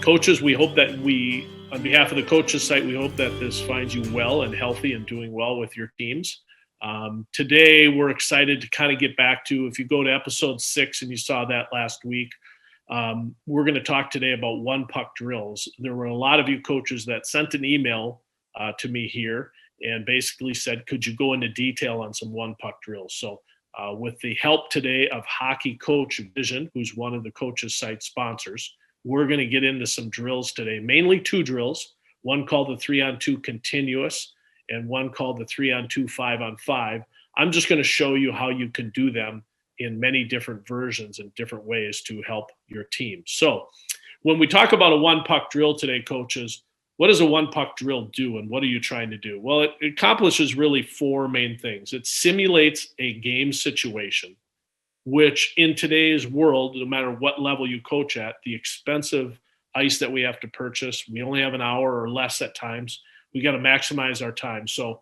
Coaches, we hope that on behalf of the coaches site, we hope that this finds you well and healthy and doing well with your teams. Today, we're excited to kind of get back to, if you go to episode 6 and you saw that last week, we're going to talk today about one puck drills. There were a lot of you coaches that sent an email to me here and basically said, could you go into detail on some one puck drills? So with the help today of Hockey Coach Vision, who's one of the coaches site sponsors, we're going to get into some drills today, mainly 2 drills, one called the 3-on-2 continuous and one called the 3-on-2 5-on-5. I'm just going to show you how you can do them in many different versions and different ways to help your team. So when we talk about a one puck drill today, coaches, what does a one puck drill do and what are you trying to do? Well, it accomplishes really 4 main things. It simulates a game situation, which in today's world, no matter what level you coach at, the expensive ice that we have to purchase, we only have an hour or less at times. We got to maximize our time. So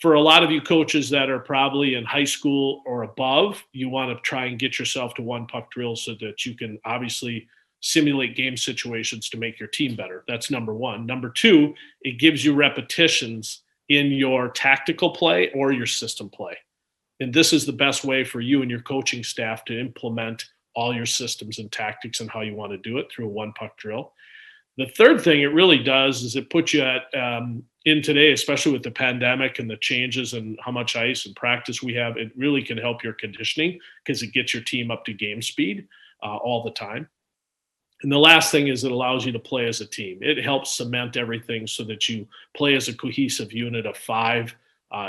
for a lot of you coaches that are probably in high school or above, you want to try and get yourself to one puck drill so that you can obviously simulate game situations to make your team better. That's number 1. Number 2, it gives you repetitions in your tactical play or your system play. And this is the best way for you and your coaching staff to implement all your systems and tactics and how you want to do it through a one puck drill. The third thing it really does is it puts you at, in today, especially with the pandemic and the changes and how much ice and practice we have, it really can help your conditioning because it gets your team up to game speed all the time. And the last thing is it allows you to play as a team. It helps cement everything so that you play as a cohesive unit of 5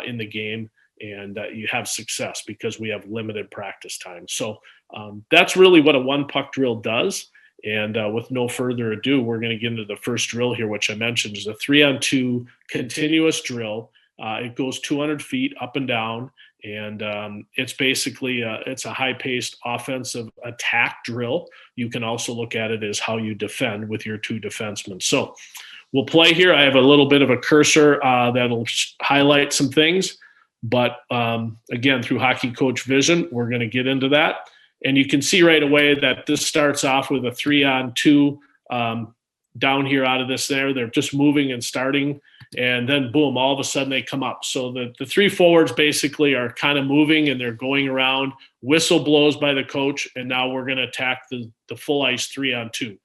in the game. And you have success because we have limited practice time. So that's really what a one puck drill does. And with no further ado, we're going to get into the first drill here, which I mentioned is a 3-on-2 continuous drill. It goes 200 feet up and down, and it's basically it's a high-paced offensive attack drill. You can also look at it as how you defend with your 2 defensemen. So we'll play here. I have a little bit of a cursor that'll highlight some things. But again, through Hockey Coach Vision, we're going to get into that. And you can see right away that this starts off with a 3-on-2 down here out of this there. They're just moving and starting. And then, boom, all of a sudden they come up. So the 3 forwards basically are kind of moving and they're going around. Whistle blows by the coach. And now we're going to attack the full ice 3-on-2.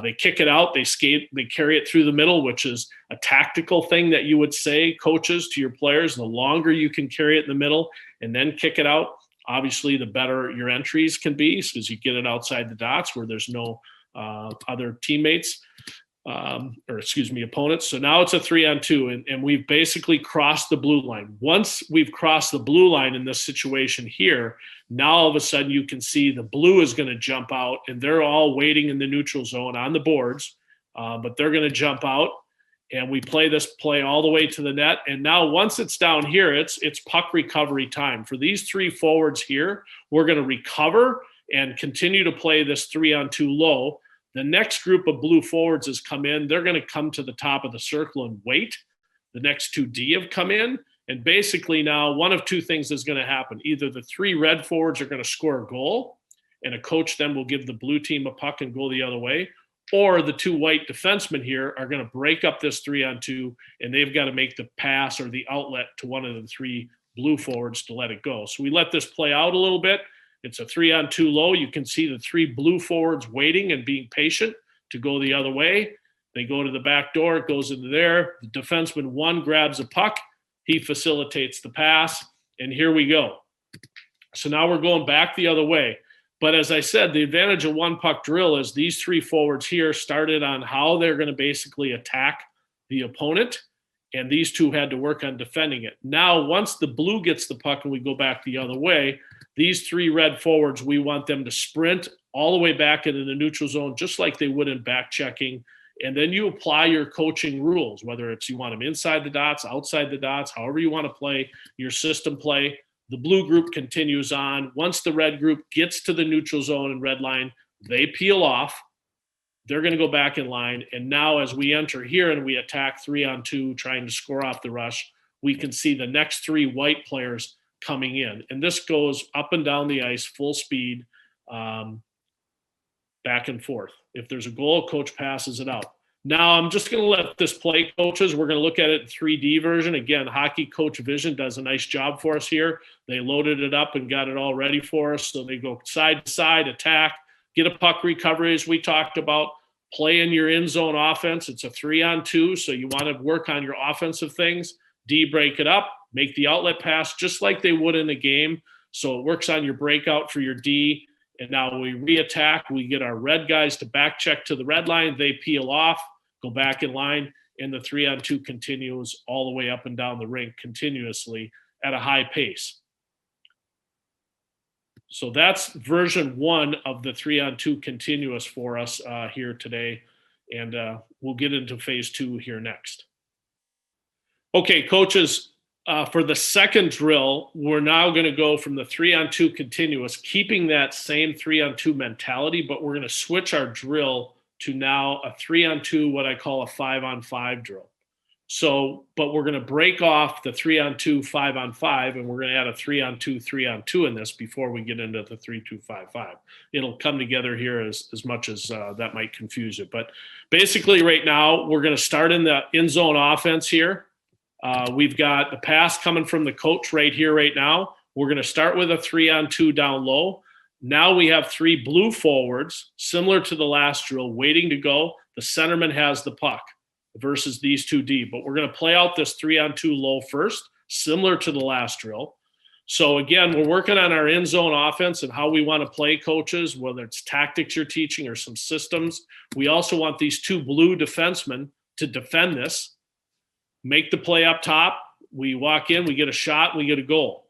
They kick it out, they skate, they carry it through the middle, which is a tactical thing that you would say, coaches, to your players. The longer you can carry it in the middle and then kick it out, obviously the better your entries can be because you get it outside the dots where there's no other teammates opponents. So now it's a 3-on-2 and we've basically crossed the blue line. Once we've crossed the blue line in this situation here, now all of a sudden you can see the blue is going to jump out and they're all waiting in the neutral zone on the boards, but they're going to jump out and we play this play all the way to the net. And now once it's down here, it's puck recovery time. For these 3 forwards here, we're going to recover and continue to play this 3-on-2 low. The next group of blue forwards has come in. They're going to come to the top of the circle and wait. The next 2 D have come in. And basically now one of 2 things is going to happen. Either the 3 red forwards are going to score a goal and a coach then will give the blue team a puck and go the other way. Or the 2 white defensemen here are going to break up this 3-on-2 and they've got to make the pass or the outlet to one of the 3 blue forwards to let it go. So we let this play out a little bit. It's a 3-on-2 low. You can see the 3 blue forwards waiting and being patient to go the other way. They go to the back door. It goes into there. The defenseman 1 grabs a puck. He facilitates the pass. And here we go. So now we're going back the other way. But as I said, the advantage of one puck drill is these 3 forwards here started on how they're going to basically attack the opponent. And these 2 had to work on defending it. Now, once the blue gets the puck and we go back the other way, these 3 red forwards, we want them to sprint all the way back into the neutral zone, just like they would in back checking. And then you apply your coaching rules, whether it's you want them inside the dots, outside the dots, however you want to play your system play. The blue group continues on. Once the red group gets to the neutral zone and red line, they peel off. They're going to go back in line. And now as we enter here and we attack 3-on-2, trying to score off the rush, we can see the next 3 white players coming in. And this goes up and down the ice, full speed. back and forth. If there's a goal, coach passes it out. Now I'm just going to let this play, coaches. We're going to look at it in 3D version. Again, Hockey Coach Vision does a nice job for us here. They loaded it up and got it all ready for us. So they go side to side, attack, get a puck recovery as we talked about, play in your in zone offense. It's a 3-on-2, so you want to work on your offensive things. D, break it up, make the outlet pass just like they would in a game. So it works on your breakout for your D. And now we re-attack. We get our red guys to back check to the red line. They peel off, go back in line, and the 3-on-2 continues all the way up and down the rink continuously at a high pace. So that's version 1 of the 3-on-2 continuous for us here today. And we'll get into phase 2 here next. Okay, coaches, for the second drill, we're now going to go from the 3-on-2 continuous, keeping that same 3-on-2 mentality, but we're going to switch our drill to now a 3-on-2, what I call a 5-on-5 drill. So, but we're going to break off the 3-on-2, 5-on-5, and we're going to add a 3-on-2, 3-on-2 in this before we get into the 3-2-5-5. It'll come together here as much as that might confuse you. But basically right now, we're going to start in the in-zone offense here. We've got the pass coming from the coach right here, right now. We're going to start with a 3-on-2 down low. Now we have 3 blue forwards, similar to the last drill, waiting to go. The centerman has the puck versus these 2 D. But we're going to play out this 3-on-2 low first, similar to the last drill. So again, we're working on our in-zone offense and how we want to play, coaches, whether it's tactics you're teaching or some systems. We also want these 2 blue defensemen to defend this, make the play up top. We walk in, we get a shot, we get a goal.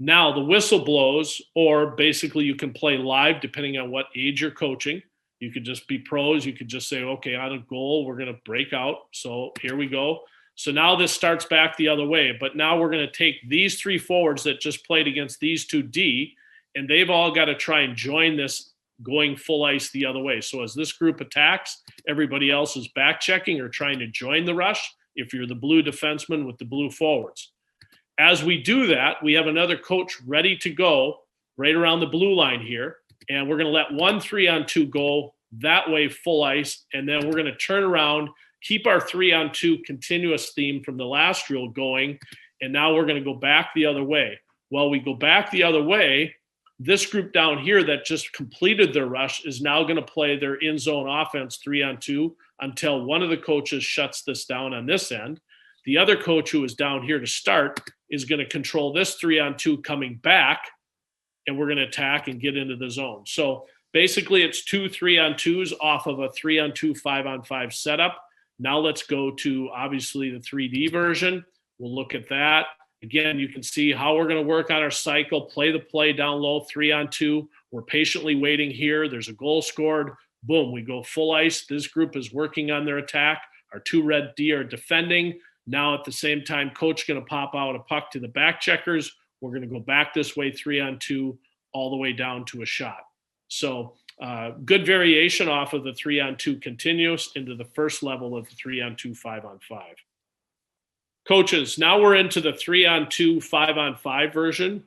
Now the whistle blows, or basically you can play live depending on what age you're coaching. You could just be pros. You could just say, okay, on a goal, we're going to break out. So here we go. So now this starts back the other way. But now we're going to take these 3 forwards that just played against these 2 D, and they've all got to try and join this going full ice the other way. So as this group attacks, everybody else is back checking or trying to join the rush if you're the blue defenseman with the blue forwards. As we do that, we have another coach ready to go right around the blue line here. And we're going to let 1 3-on-2 go that way, full ice. And then we're going to turn around, keep our 3-on-2 continuous theme from the last drill going. And now we're going to go back the other way. While we go back the other way, this group down here that just completed their rush is now going to play their in-zone offense 3-on-2 until one of the coaches shuts this down on this end. The other coach who is down here to start is going to control this 3-on-2 coming back, and we're going to attack and get into the zone. So basically it's 2 3-on-2s off of a 3-on-2, 5-on-5 setup. Now let's go to obviously the 3D version. We'll look at that. Again, you can see how we're going to work on our cycle, play the play down low, 3-on-2. We're patiently waiting here. There's a goal scored. Boom, we go full ice. This group is working on their attack. Our 2 red D are defending. Now at the same time, coach going to pop out a puck to the back checkers. We're going to go back this way, 3-on-2, all the way down to a shot. So good variation off of the 3-on-2 continuous into the first level of the 3-on-2, 5-on-5. Coaches, now we're into the 3-on-2, 5-on-5 version.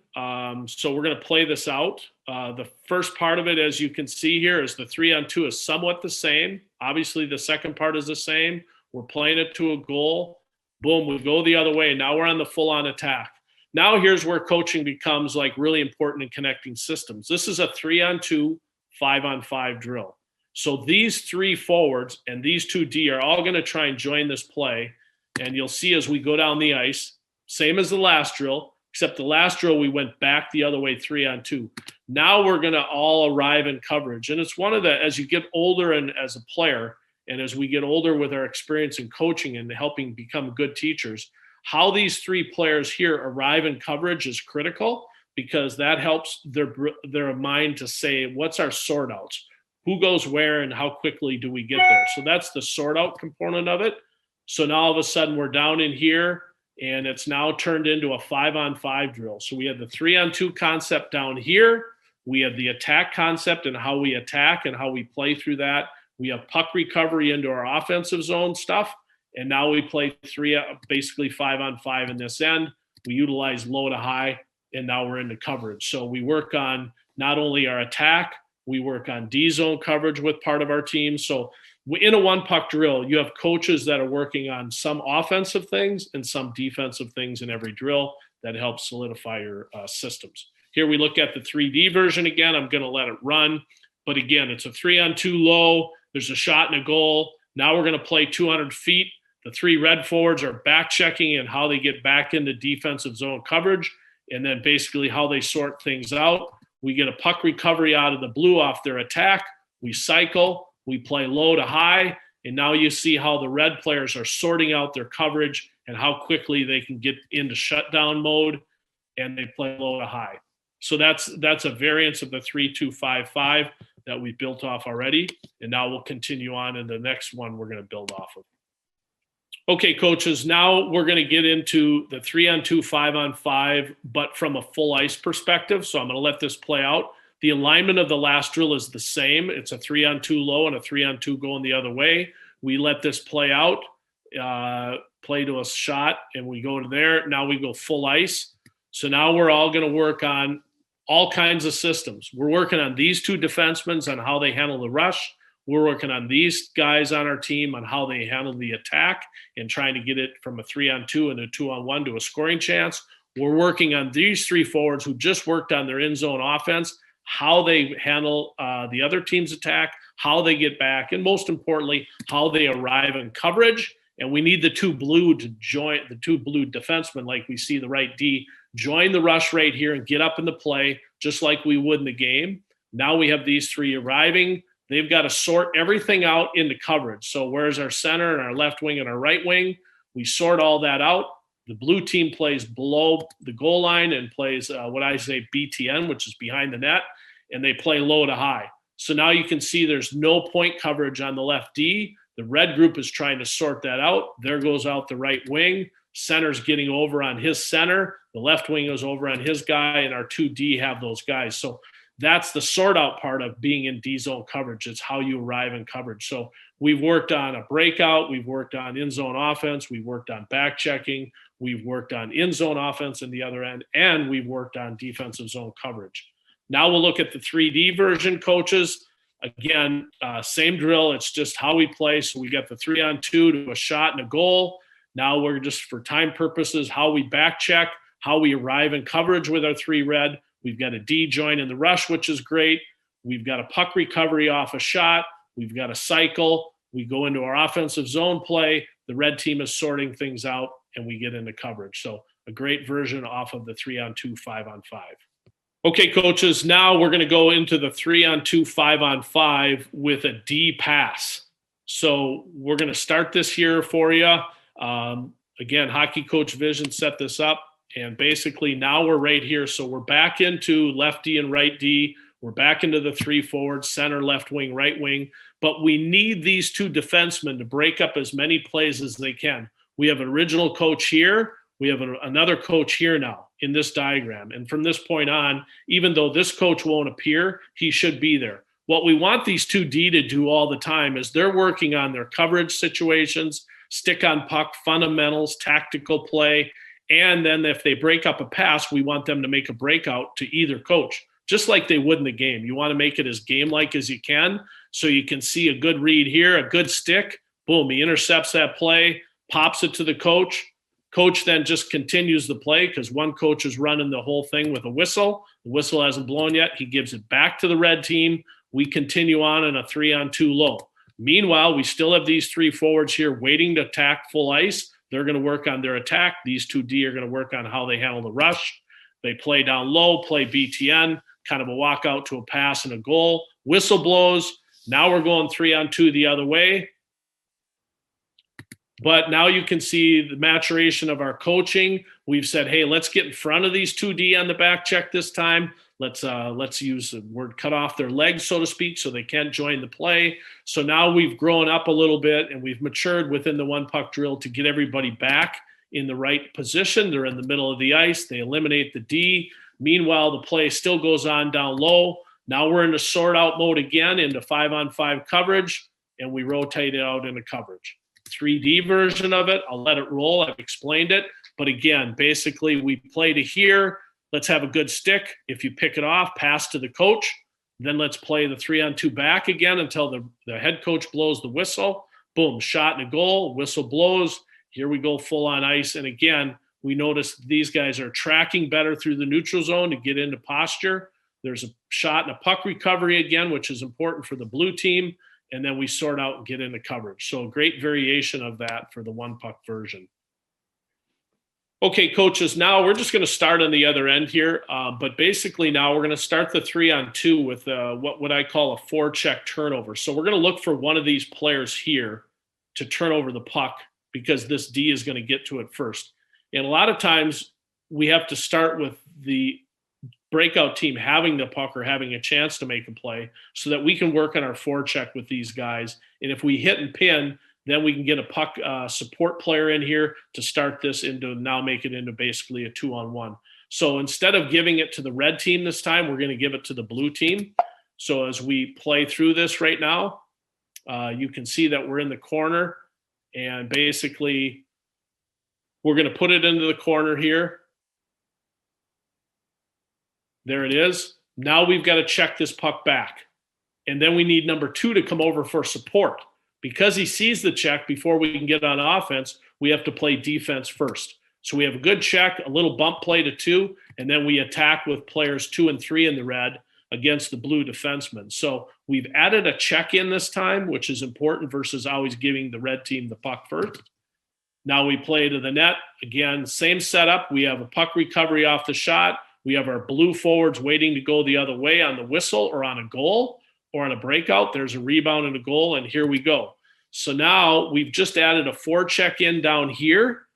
So we're going to play this out. The first part of it, as you can see here, is the 3-on-2 is somewhat the same. Obviously, the second part is the same. We're playing it to a goal. Boom, we go the other way. Now we're on the full-on attack. Now here's where coaching becomes like really important in connecting systems. This is a 3-on-2, 5-on-5 drill. So these 3 forwards and these 2 D are all going to try and join this play. And you'll see as we go down the ice, same as the last drill, except the last drill we went back the other way, 3-on-2. Now we're going to all arrive in coverage. And it's one of the, as you get older and as a player, and as we get older with our experience in coaching and helping become good teachers, how these 3 players here arrive in coverage is critical, because that helps their mind to say, what's our sort outs? Who goes where and how quickly do we get there? So that's the sort out component of it. So now all of a sudden we're down in here, and it's now turned into a 5-on-5 drill. So we had the 3-on-2 concept down here. We have the attack concept and how we attack and how we play through that. We have puck recovery into our offensive zone stuff. And now we play basically 5-on-5 in this end. We utilize low to high, and now we're into coverage. So we work on not only our attack, We work on D zone coverage with part of our team. So in a one puck drill, you have coaches that are working on some offensive things and some defensive things in every drill that helps solidify your systems. Here we look at the 3D version again. I'm going to let it run. But again, it's a 3-on-2 low. There's a shot and a goal. Now we're going to play 200 feet. The three red forwards are back checking and how they get back into defensive zone coverage, and then basically how they sort things out. We get a puck recovery out of the blue off their attack. We cycle. We play low to high. And now you see how the red players are sorting out their coverage and how quickly they can get into shutdown mode, and they play low to high. So that's a variance of the 3-2-5-5 that we built off already. And now we'll continue on in the next one we're going to build off of. Okay, coaches, now we're going to get into the 3-on-2, 5-on-5, but from a full ice perspective. So I'm going to let this play out. The alignment of the last drill is the same. It's a 3-on-2 low and a 3-on-2 going the other way. We let this play out, play to a shot, and we go to there. Now we go full ice. So now we're all going to work on all kinds of systems. We're working on these two defensemen on how they handle the rush. We're working on these guys on our team on how they handle the attack and trying to get it from a 3-on-2 and a 2-on-1 to a scoring chance. We're working on these three forwards who just worked on their in-zone offense, how they handle the other team's attack, how they get back, and most importantly, how they arrive in coverage. And we need the two blue to join, the two blue defensemen, like we see the right D, join the rush right here and get up in the play, just like we would in the game. Now we have these three arriving. They've got to sort everything out into coverage. So where's our center and our left wing and our right wing? We sort all that out. The blue team plays below the goal line and plays what I say BTN, which is behind the net, and they play low to high. So now you can see there's no point coverage on the left D. The red group is trying to sort that out. There goes out the right wing. Center's getting over on his center. The left wing goes over on his guy, and our 2D have those guys. So that's the sort out part of being in D zone coverage. It's how you arrive in coverage. So we've worked on a breakout. We've worked on in zone offense. We've worked on back checking. We've worked on in zone offense in the other end, and we've worked on defensive zone coverage. Now we'll look at the 3D version, coaches. Again, same drill. It's just how we play. So we got the 3-on-2 to a shot and a goal. Now we're just, for time purposes, how we back check, how we arrive in coverage with our three red. We've got a D join in the rush, which is great. We've got a puck recovery off a shot. We've got a cycle. We go into our offensive zone play. The red team is sorting things out, and we get into coverage. So a great version off of the 3-on-2, 5-on-5. Okay, coaches, now we're going to go into the 3-on-2, 5-on-5 with a D pass. So we're going to start this here for you. Again, Hockey Coach Vision set this up. And basically now we're right here. So we're back into left D and right D. We're back into the three forwards, center, left wing, right wing. But we need these two defensemen to break up as many plays as they can. We have an original coach here. We have another coach here now in this diagram. And from this point on, even though this coach won't appear, he should be there. What we want these 2D to do all the time is they're working on their coverage situations, stick on puck, fundamentals, tactical play. And then if they break up a pass, we want them to make a breakout to either coach, just like they would in the game. You want to make it as game-like as you can, so you can see a good read here, a good stick. Boom, he intercepts that play, pops it to the coach. Coach then just continues the play because one coach is running the whole thing with a whistle. The whistle hasn't blown yet. He gives it back to the red team. We continue on in a 3-on-2 low. Meanwhile, we still have these three forwards here waiting to attack full ice. They're going to work on their attack. These 2D are going to work on how they handle the rush. They play down low, play BTN, kind of a walkout to a pass and a goal. Whistle blows. Now we're going 3-on-2 the other way. But now you can see the maturation of our coaching. We've said, hey, let's get in front of these 2D on the back check this time. Let's use the word cut off their legs, so to speak, so they can't join the play. So now we've grown up a little bit and we've matured within the one puck drill to get everybody back in the right position. They're in the middle of the ice. They eliminate the D. Meanwhile, the play still goes on down low. Now we're into sort out mode again into 5-on-5 coverage, and we rotate it out into coverage. 3D version of it, I'll let it roll. I've explained it. But again, basically we play to here. Let's have a good stick. If you pick it off, pass to the coach. Then let's play the 3-on-2 back again until the head coach blows the whistle. Boom, shot and a goal, whistle blows. Here we go full on ice. And again, we notice these guys are tracking better through the neutral zone to get into posture. There's a shot and a puck recovery again, which is important for the blue team. And then we sort out and get into coverage. So a great variation of that for the one puck version. Okay, coaches, now we're just going to start on the other end here. But basically now we're going to start the 3-on-2 with what I call a forecheck turnover. So we're going to look for one of these players here to turn over the puck because this D is going to get to it first. And a lot of times we have to start with the breakout team having the puck or having a chance to make a play so that we can work on our forecheck with these guys. And if we hit and pin, then we can get a puck support player in here to start this into now make it into basically a 2-on-1. So instead of giving it to the red team this time, we're going to give it to the blue team. So as we play through this right now, you can see that we're in the corner and basically we're going to put it into the corner here. There it is. Now we've got to check this puck back. And then we need number 2 to come over for support. Because he sees the check before we can get on offense, we have to play defense first. So we have a good check, a little bump play to 2, and then we attack with players 2 and 3 in the red against the blue defenseman. So we've added a check in this time, which is important versus always giving the red team the puck first. Now we play to the net. Again, same setup. We have a puck recovery off the shot. We have our blue forwards waiting to go the other way on the whistle or on a goal. Or on a breakout, there's a rebound and a goal, and here we go. So now we've just added a forecheck in down here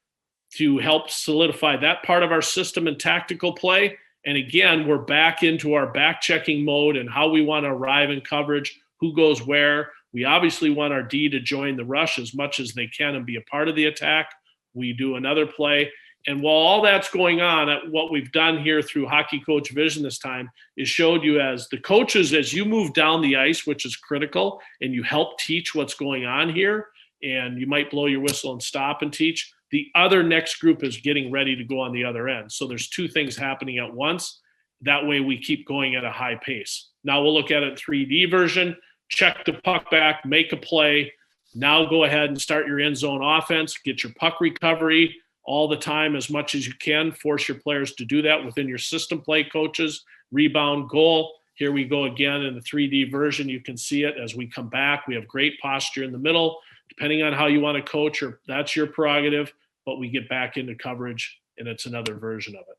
to help solidify that part of our system and tactical play. And again, we're back into our back checking mode and how we want to arrive in coverage, who goes where. We obviously want our D to join the rush as much as they can and be a part of the attack. We do another play. And while all that's going on, what we've done here through Hockey Coach Vision this time is showed you as the coaches, as you move down the ice, which is critical, and you help teach what's going on here, and you might blow your whistle and stop and teach, the other next group is getting ready to go on the other end. So there's 2 things happening at once. That way we keep going at a high pace. Now we'll look at it 3D version, check the puck back, make a play. Now go ahead and start your end zone offense, get your puck recovery all the time as much as you can. Force your players to do that within your system play, coaches. Rebound, goal. Here we go again in the 3D version. You can see it as we come back. We have great posture in the middle. Depending on how you want to coach, or that's your prerogative, but we get back into coverage, and it's another version of it.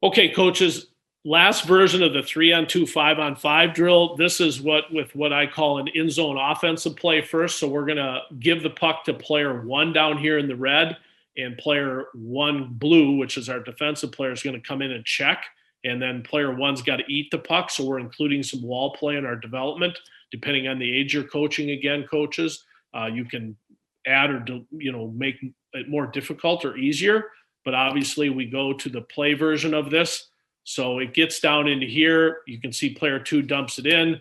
Okay, coaches, last version of the 3-on-2, 5-on-5 drill. This is what I call an in-zone offensive play first. So we're going to give the puck to player 1 down here in the red, and player 1 blue, which is our defensive player, is going to come in and check. And then player 1's got to eat the puck. So we're including some wall play in our development, depending on the age you're coaching. Again, coaches, you can add or make it more difficult or easier. But obviously we go to the play version of this. So it gets down into here. You can see player 2 dumps it in.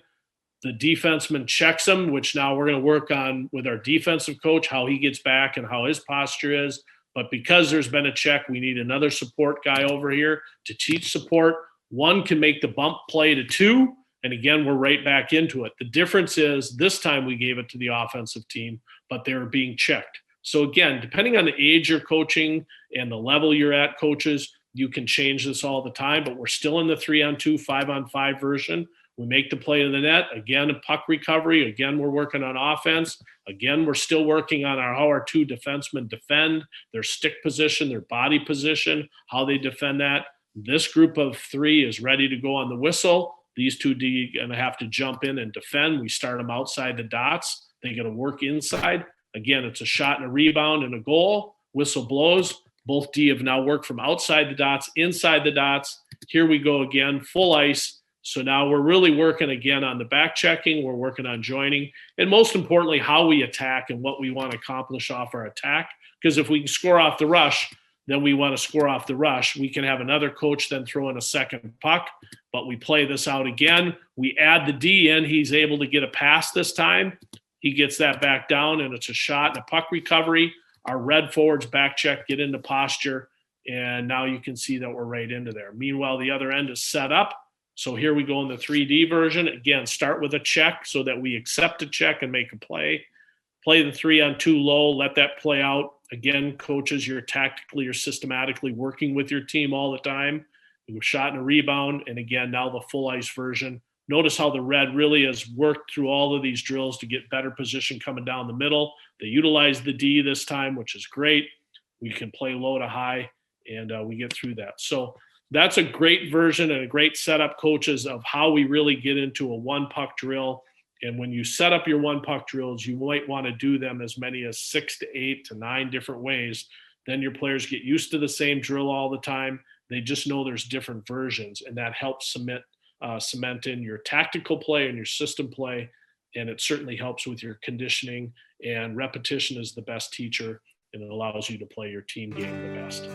The defenseman checks him, which now we're going to work on with our defensive coach, how he gets back and how his posture is. But because there's been a check, we need another support guy over here to teach support. 1 can make the bump play to 2, and again, we're right back into it. The difference is this time we gave it to the offensive team, but they were being checked. So again, depending on the age you're coaching and the level you're at, coaches, you can change this all the time, but we're still in the 3-on-2, 5-on-5 version. We make the play to the net. Again, a puck recovery. Again, we're working on offense. Again, we're still working on how our 2 defensemen defend, their stick position, their body position, how they defend that. This group of 3 is ready to go on the whistle. These 2 D are going to have to jump in and defend. We start them outside the dots. They got to work inside. Again, it's a shot and a rebound and a goal. Whistle blows. Both D have now worked from outside the dots, inside the dots. Here we go again, full ice. So now we're really working again on the back checking. We're working on joining. And most importantly, how we attack and what we want to accomplish off our attack. Because if we can score off the rush, then we want to score off the rush. We can have another coach then throw in a second puck. But we play this out again. We add the D in. He's able to get a pass this time. He gets that back down, and it's a shot and a puck recovery. Our red forwards back check, get into posture. And now you can see that we're right into there. Meanwhile, the other end is set up. So here we go in the 3D version. Again, start with a check so that we accept a check and make a play. Play the 3-on-2 low, let that play out. Again, coaches, you're tactically or systematically working with your team all the time. A shot and a rebound. And again, now the full ice version. Notice how the red really has worked through all of these drills to get better position coming down the middle. They utilize the D this time, which is great. We can play low to high, and we get through that. So that's a great version and a great setup, coaches, of how we really get into a one-puck drill. And when you set up your one-puck drills, you might want to do them as many as 6 to 8 to 9 different ways. Then your players get used to the same drill all the time. They just know there's different versions, and that helps cement in your tactical play and your system play. And it certainly helps with your conditioning, and repetition is the best teacher, and it allows you to play your team game the best.